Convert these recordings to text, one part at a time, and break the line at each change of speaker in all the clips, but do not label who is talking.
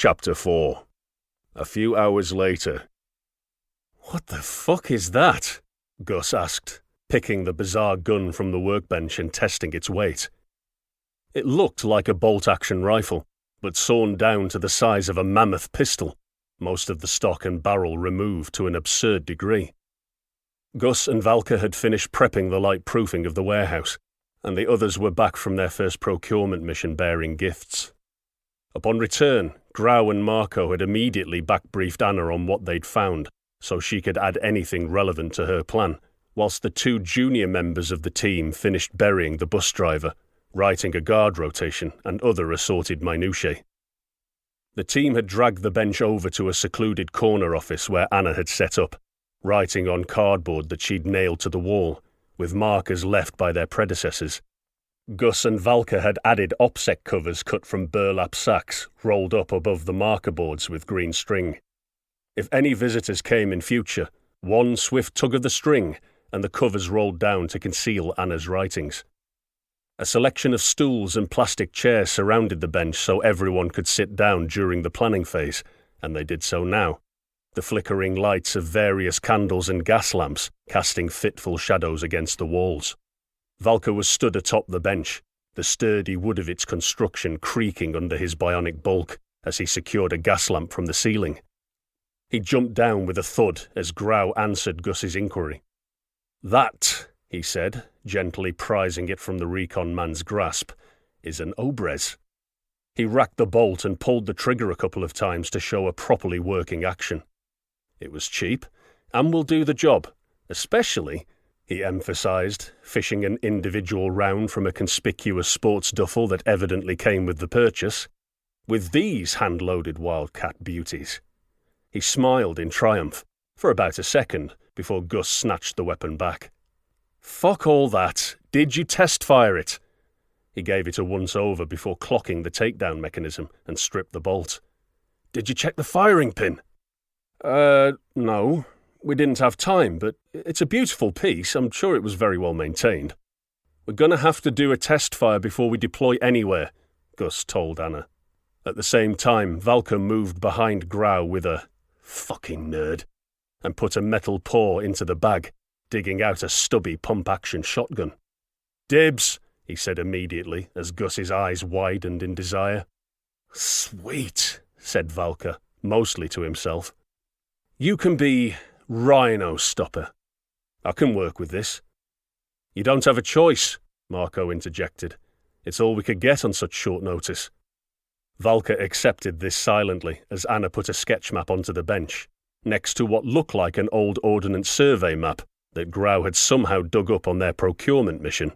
Chapter 4. A few hours later.
"What the fuck is that?" Gus asked, picking the bizarre gun from the workbench and testing its weight. It looked like a bolt-action rifle, but sawn down to the size of a mammoth pistol, most of the stock and barrel removed to an absurd degree. Gus and Valka had finished prepping the light proofing of the warehouse, and the others were back from their first procurement mission bearing gifts. Upon return, Grau and Marco had immediately back-briefed Anna on what they'd found, so she could add anything relevant to her plan, whilst the two junior members of the team finished burying the bus driver, writing a guard rotation, and other assorted minutiae. The team had dragged the bench over to a secluded corner office where Anna had set up, writing on cardboard that she'd nailed to the wall, with markers left by their predecessors. Gus and Valka had added OPSEC covers cut from burlap sacks, rolled up above the marker boards with green string. If any visitors came in future, one swift tug of the string, and the covers rolled down to conceal Anna's writings. A selection of stools and plastic chairs surrounded the bench so everyone could sit down during the planning phase, and they did so now, the flickering lights of various candles and gas lamps casting fitful shadows against the walls. Valka was stood atop the bench, the sturdy wood of its construction creaking under his bionic bulk as he secured a gas lamp from the ceiling. He jumped down with a thud as Grau answered Gus's inquiry. "That," he said, gently prizing it from the recon man's grasp, "is an Obrez." He racked the bolt and pulled the trigger a couple of times to show a properly working action. "It was cheap, and will do the job, especially," he emphasized, fishing an individual round from a conspicuous sports duffel that evidently came with the purchase, "with these hand-loaded Wildcat beauties." He smiled in triumph, for about a second, before Gus snatched the weapon back. "Fuck all that. Did you test-fire it?" He gave it a once-over before clocking the takedown mechanism and stripped the bolt. "Did you check the firing pin?" No. We didn't have time, but it's a beautiful piece. I'm sure it was very well maintained. We're going to have to do a test fire before we deploy anywhere," Gus told Anna. At the same time, Valka moved behind Grau with a "fucking nerd" and put a metal paw into the bag, digging out a stubby pump-action shotgun. "Dibs," he said immediately as Gus's eyes widened in desire. "Sweet," said Valka, mostly to himself. "You can be Rhino Stopper. I can work with this." "You don't have a choice," Marco interjected. "It's all we could get on such short notice." Valka accepted this silently as Anna put a sketch map onto the bench, next to what looked like an old Ordnance Survey map that Grau had somehow dug up on their procurement mission.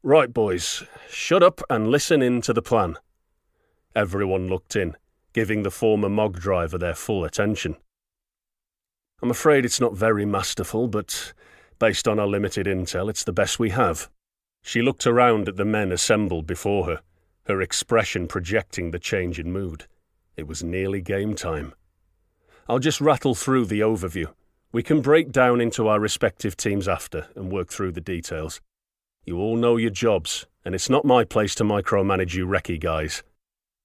"Right, boys, shut up and listen in to the plan." Everyone looked in, giving the former MOG driver their full attention. "I'm afraid it's not very masterful, but based on our limited intel, it's the best we have." She looked around at the men assembled before her, her expression projecting the change in mood. It was nearly game time. "I'll just rattle through the overview. We can break down into our respective teams after and work through the details. You all know your jobs, and it's not my place to micromanage you recce guys."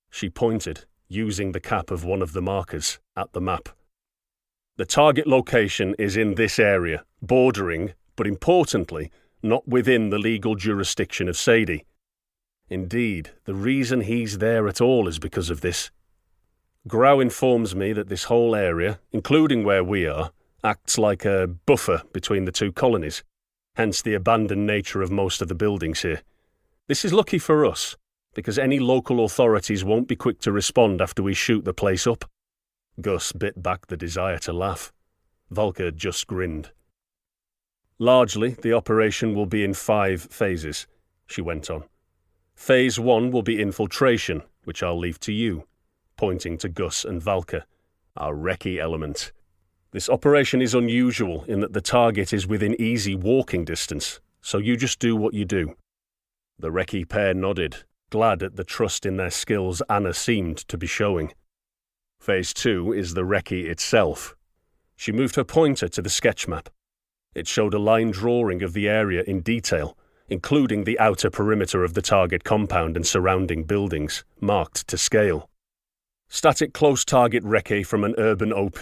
She pointed, using the cap of one of the markers, at the map. "The target location is in this area, bordering, but importantly, not within the legal jurisdiction of Sadie. Indeed, the reason he's there at all is because of this. Grau informs me that this whole area, including where we are, acts like a buffer between the two colonies, hence the abandoned nature of most of the buildings here. This is lucky for us, because any local authorities won't be quick to respond after we shoot the place up." Gus bit back the desire to laugh. Valka just grinned. "Largely, the operation will be in 5 phases," she went on. "Phase 1 will be infiltration, which I'll leave to you," pointing to Gus and Valka, "our recce element. This operation is unusual in that the target is within easy walking distance, so you just do what you do." The recce pair nodded, glad at the trust in their skills Anna seemed to be showing. Phase 2 is the recce itself. She moved her pointer to the sketch map. It showed a line drawing of the area in detail, including the outer perimeter of the target compound and surrounding buildings, marked to scale. Static close target recce from an urban OP.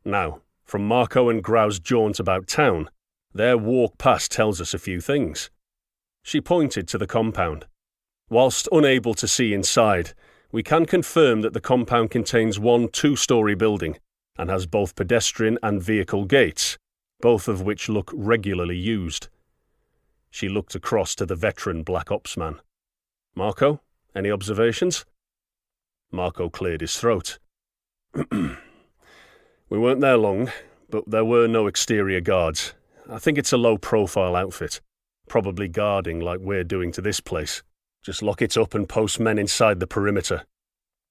Now, from Marco and Grau's jaunt about town, their walk past tells us a few things. She pointed to the compound. Whilst unable to see inside, we can confirm that the compound contains one 2-story building and has both pedestrian and vehicle gates, both of which look regularly used. She looked across to the veteran Black Ops man. Marco, any observations? Marco cleared his throat. We weren't there long, but there were no exterior guards. I think it's a low-profile outfit, probably guarding like we're doing to this place. Just lock it up and post men inside the perimeter.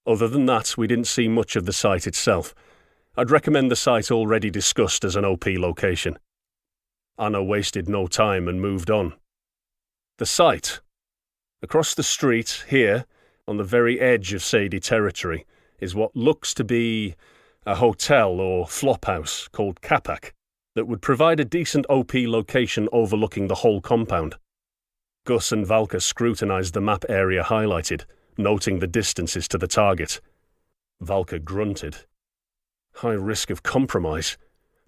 Other than that, we didn't see much of the site itself. I'd recommend the site already discussed as an OP location. Anna wasted no time and moved on. The site. Across the street, here, on the very edge of Sadie territory, is what looks to be a hotel or flophouse called Capac that would provide a decent OP location overlooking the whole compound. Gus and Valka scrutinized the map area highlighted, noting the distances to the target. Valka grunted. High risk of compromise.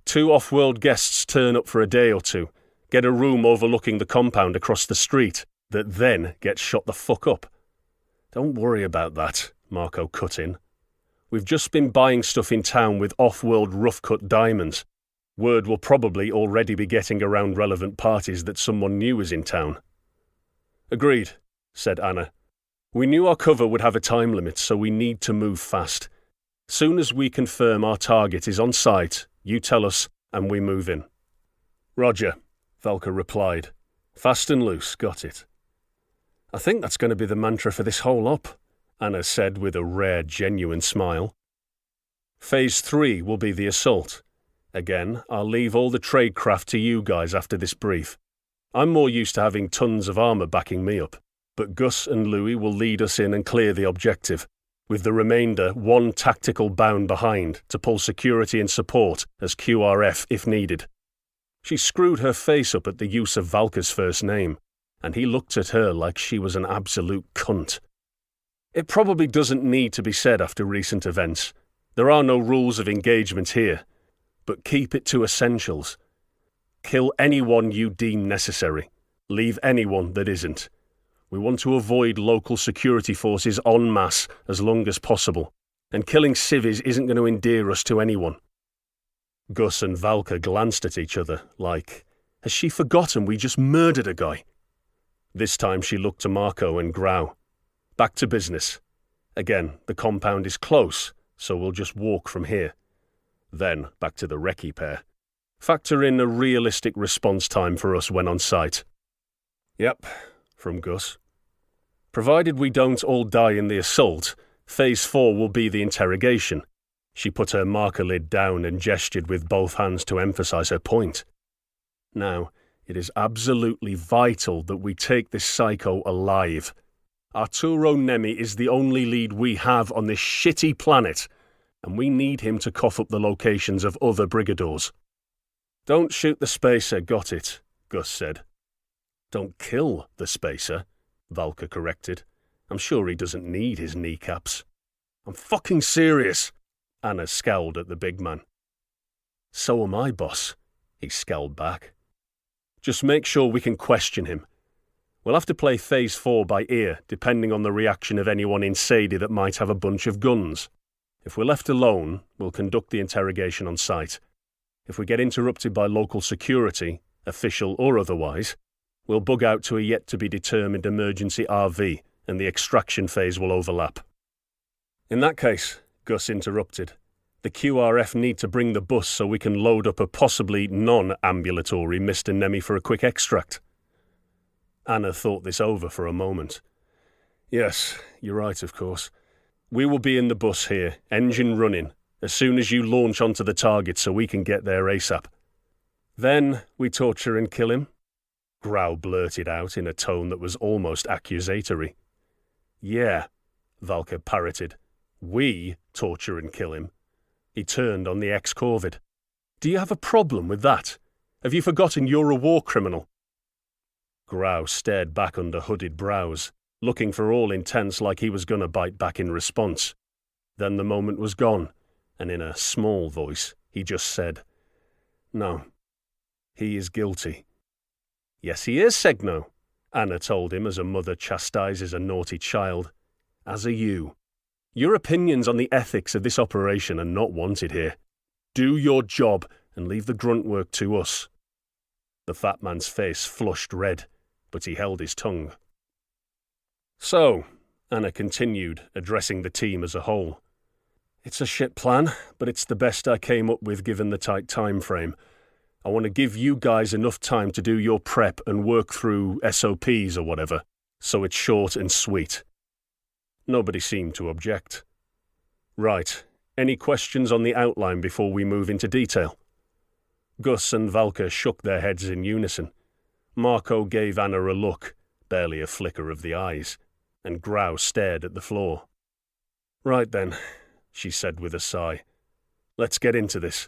2 off-world guests turn up for a day or two, get a room overlooking the compound across the street, that then gets shot the fuck up. Don't worry about that, Marco cut in. We've just been buying stuff in town with off-world rough-cut diamonds. Word will probably already be getting around relevant parties that someone new is in town. Agreed, said Anna. We knew our cover would have a time limit, so we need to move fast. Soon as we confirm our target is on site, you tell us and we move in. Roger, Valka replied. Fast and loose, got it. I think that's going to be the mantra for this whole op, Anna said with a rare, genuine smile. Phase 3 will be the assault. Again, I'll leave all the tradecraft to you guys after this brief. I'm more used to having tons of armour backing me up, but Gus and Louis will lead us in and clear the objective, with the remainder one tactical bound behind to pull security and support as QRF if needed. She screwed her face up at the use of Valka's first name, and he looked at her like she was an absolute cunt. It probably doesn't need to be said after recent events. There are no rules of engagement here, but keep it to essentials. Kill anyone you deem necessary. Leave anyone that isn't. We want to avoid local security forces en masse as long as possible, and killing civvies isn't going to endear us to anyone. Gus and Valka glanced at each other like, has she forgotten we just murdered a guy? This time she looked to Marco and Grau. Back to business. Again, the compound is close, so we'll just walk from here. Then back to the recce pair. Factor in a realistic response time for us when on site. Yep, from Gus. Provided we don't all die in the assault, Phase 4 will be the interrogation. She put her marker lid down and gestured with both hands to emphasize her point. Now, it is absolutely vital that we take this psycho alive. Arturo Nemi is the only lead we have on this shitty planet, and we need him to cough up the locations of other Brigadors. Don't shoot the spacer, got it, Gus said. Don't kill the spacer, Valka corrected. I'm sure he doesn't need his kneecaps. I'm fucking serious, Anna scowled at the big man. So am I, boss, he scowled back. Just make sure we can question him. We'll have to play Phase 4 by ear, depending on the reaction of anyone in Sadie that might have a bunch of guns. If we're left alone, we'll conduct the interrogation on site. If we get interrupted by local security, official or otherwise, we'll bug out to a yet-to-be-determined emergency RV, and the extraction phase will overlap. In that case, Gus interrupted, the QRF need to bring the bus so we can load up a possibly non-ambulatory Mr. Nemi for a quick extract. Anna thought this over for a moment. Yes, you're right, of course. We will be in the bus here, engine running, as soon as you launch onto the target so we can get there ASAP. Then we torture and kill him? Grau blurted out in a tone that was almost accusatory. Yeah, Valka parroted. We torture and kill him. He turned on the ex-Corvid. Do you have a problem with that? Have you forgotten you're a war criminal? Grau stared back under hooded brows, looking for all intents like he was going to bite back in response. Then the moment was gone, and in a small voice, he just said, "No, he is guilty." "Yes, he is, Segno," Anna told him as a mother chastises a naughty child. "As are you. Your opinions on the ethics of this operation are not wanted here. Do your job and leave the grunt work to us." The fat man's face flushed red, but he held his tongue. "So," Anna continued, addressing the team as a whole, "it's a shit plan, but it's the best I came up with given the tight time frame. I want to give you guys enough time to do your prep and work through SOPs or whatever, so it's short and sweet." Nobody seemed to object. "Right. Any questions on the outline before we move into detail?" Gus and Valka shook their heads in unison. Marco gave Anna a look, barely a flicker of the eyes, and Grau stared at the floor. "Right then," she said with a sigh. "Let's get into this.